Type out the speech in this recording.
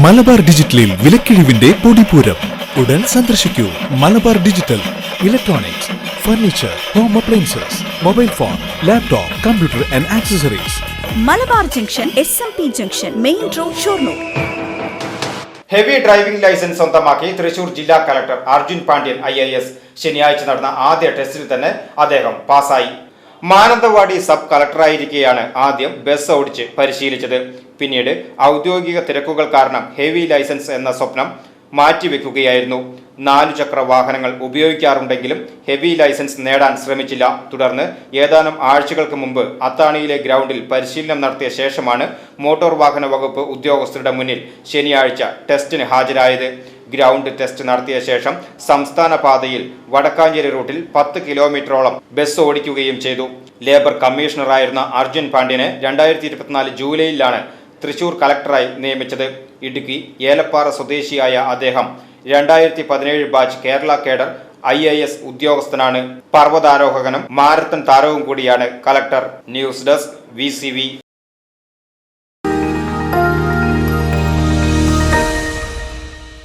മലബാർ ഡിജിറ്റലിൽ വിലക്കിഴിവിന്റെ പൊടിപൂരം. ഉടൻ സന്ദർശിക്കൂ Malabar digital. Electronics, furniture, home appliances, mobile phone, laptop, computer and accessories. Malabar junction, SMP junction, main road, Shoranur. Heavy driving licence സ്വന്തമാക്കി തൃശൂർ ജില്ലാ collector Arjun Pandian IAS ശനിയാഴ്ച നടന്ന ആദ്യ ടെസ്റ്റിൽ തന്നെ അദ്ദേഹം പാസായി. മാനന്തവാടി സബ് കളക്ടറായിരിക്കെയാണ് ആദ്യം ബസ് ഓടിച്ച് പരിശീലിച്ചത്. പിന്നീട് ഔദ്യോഗിക തിരക്കുകൾ കാരണം ഹെവി ലൈസൻസ് എന്ന സ്വപ്നം മാറ്റിവെക്കുകയായിരുന്നു. 4 ചക്ര വാഹനങ്ങൾ ഉപയോഗിക്കാറുണ്ടെങ്കിലും ഹെവി ലൈസൻസ് നേടാൻ ശ്രമിച്ചില്ല. തുടർന്ന് ഏതാനും ആഴ്ചകൾക്ക് മുമ്പ് അത്താണിയിലെ ഗ്രൗണ്ടിൽ പരിശീലനം നടത്തിയ ശേഷമാണ് മോട്ടോർ വാഹന വകുപ്പ് ഉദ്യോഗസ്ഥരുടെ മുന്നിൽ ശനിയാഴ്ച ടെസ്റ്റിന് ഹാജരായത്. ഗ്രൗണ്ട് ടെസ്റ്റ് നടത്തിയ ശേഷം സംസ്ഥാന പാതയിൽ വടക്കാഞ്ചേരി റൂട്ടിൽ 10 കിലോമീറ്ററോളം ബസ് ഓടിക്കുകയും ചെയ്തു. ലേബർ കമ്മീഷണറായിരുന്ന അർജുൻ പാണ്ഡ്യനെ 2024 ജൂലൈയിലാണ് തൃശൂർ കളക്ടറായി നിയമിച്ചത്. ഇടുക്കി ഏലപ്പാറ സ്വദേശിയായ അദ്ദേഹം 2017 ബാച്ച് കേരള കേഡർ IAS ഉദ്യോഗസ്ഥനാണ്. പർവ്വതാരോഹകനും മാരത്തൺ താരവും കൂടിയാണ് കളക്ടർ. News desk VCV.